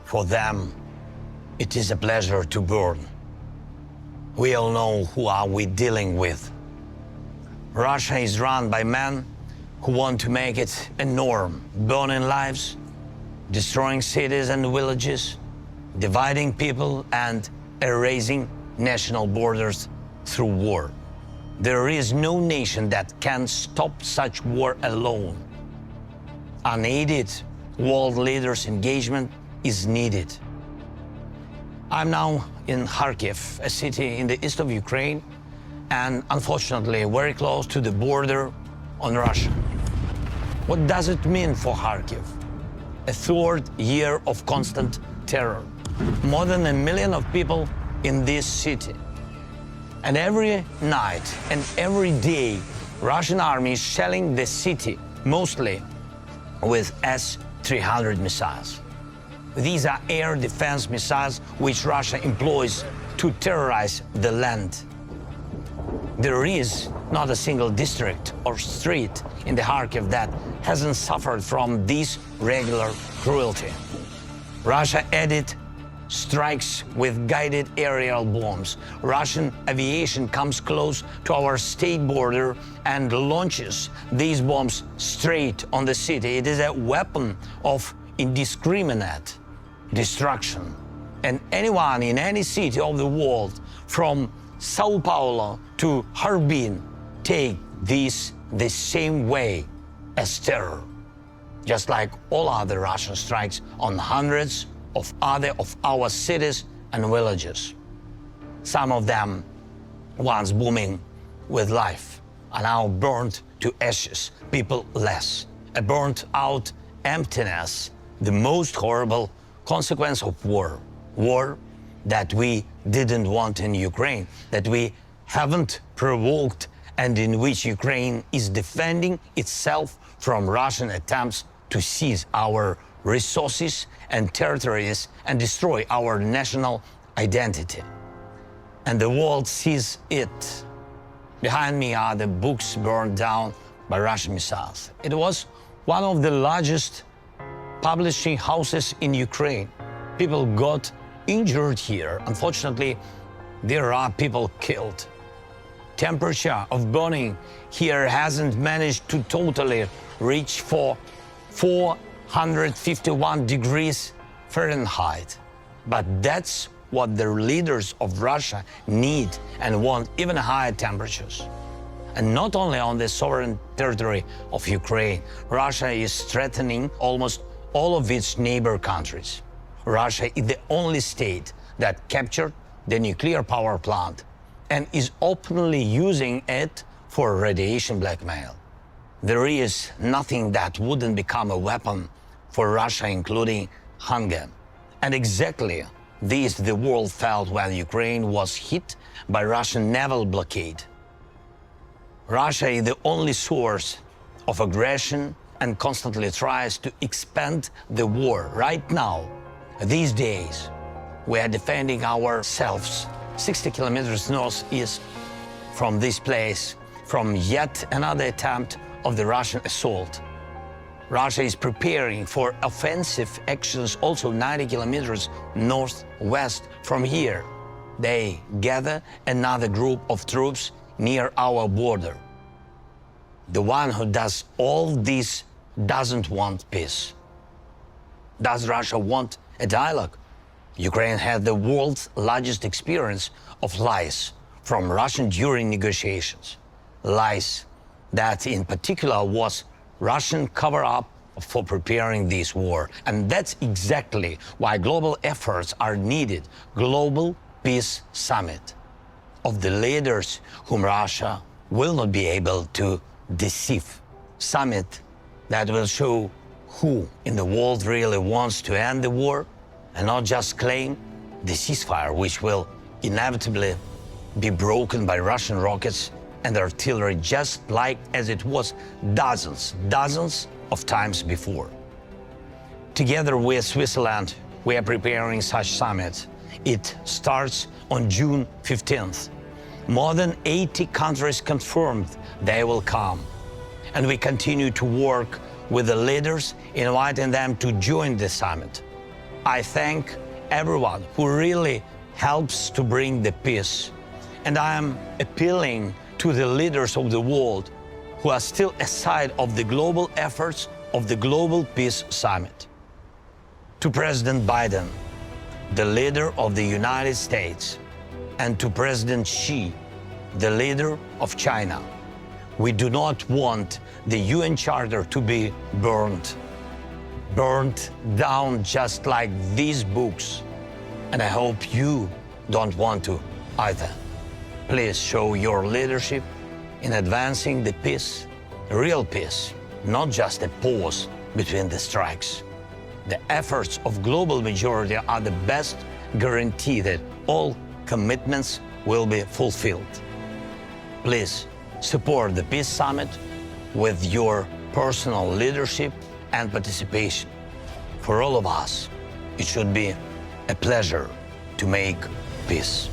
For them, it is a pleasure to burn. We all know who are we dealing with. Russia is run by men who want to make it a norm, burning lives, destroying cities and villages, dividing people and erasing national borders through war. There is no nation that can stop such war alone. Unaided world leaders' engagement is needed. I'm now in Kharkiv, a city in the east of Ukraine, and unfortunately very close to the border on Russia. What does it mean for Kharkiv? A third year of constant terror. More than 1 million of people in this city. And every night and every day, Russian army is shelling the city, mostly with S-300 missiles. These are air defense missiles which Russia employs to terrorize the land. There is not a single district or street in the Kharkiv that hasn't suffered from this regular cruelty. Russia added strikes with guided aerial bombs. Russian aviation comes close to our state border and launches these bombs straight on the city. It is a weapon of indiscriminate destruction. And anyone in any city of the world, from Sao Paulo to Harbin, take this the same way as terror, just like all other Russian strikes on hundreds of other of our cities and villages. Some of them, once booming with life, are now burned to ashes, people less. A burnt-out emptiness, the most horrible consequence of war. War that we didn't want in Ukraine, that we haven't provoked, and in which Ukraine is defending itself from Russian attempts to seize our resources and territories and destroy our national identity. And the world sees it. Behind me are the books burned down by Russian missiles. It was one of the largest publishing houses in Ukraine. People got injured here. Unfortunately, there are people killed. Temperature of burning here hasn't managed to totally reach for 451 degrees Fahrenheit. But that's what the leaders of Russia need and want, even higher temperatures. And not only on the sovereign territory of Ukraine, Russia is threatening almost all of its neighbor countries. Russia is the only state that captured the nuclear power plant and is openly using it for radiation blackmail. There is nothing that wouldn't become a weapon for Russia, including hunger. And exactly this the world felt when Ukraine was hit by Russian naval blockade. Russia is the only source of aggression and constantly tries to expand the war. Right now, these days, we are defending ourselves 60 kilometers northeast from this place, from yet another attempt of the Russian assault. Russia is preparing for offensive actions also 90 kilometers northwest from here. They gather another group of troops near our border. The one who does all this doesn't want peace. Does Russia want a dialogue? Ukraine had the world's largest experience of lies from Russia during negotiations. Lies that in particular was Russian cover-up for preparing this war. And that's exactly why global efforts are needed. Global Peace Summit of the leaders whom Russia will not be able to deceive. Summit that will show who in the world really wants to end the war and not just claim the ceasefire, which will inevitably be broken by Russian rockets and artillery, just like as it was dozens of times before. Together with Switzerland, we are preparing such summits. It starts on June 15th. More than 80 countries confirmed they will come. And we continue to work with the leaders, inviting them to join the summit. I thank everyone who really helps to bring the peace. And I am appealing to the leaders of the world who are still aside of the global efforts of the Global Peace Summit. To President Biden, the leader of the United States, and to President Xi, the leader of China, we do not want the UN Charter to be burned down just like these books. And I hope you don't want to either. Please show your leadership in advancing the peace, real peace, not just a pause between the strikes. The efforts of global majority are the best guarantee that all commitments will be fulfilled. Please support the Peace Summit with your personal leadership and participation. For all of us, it should be a pleasure to make peace.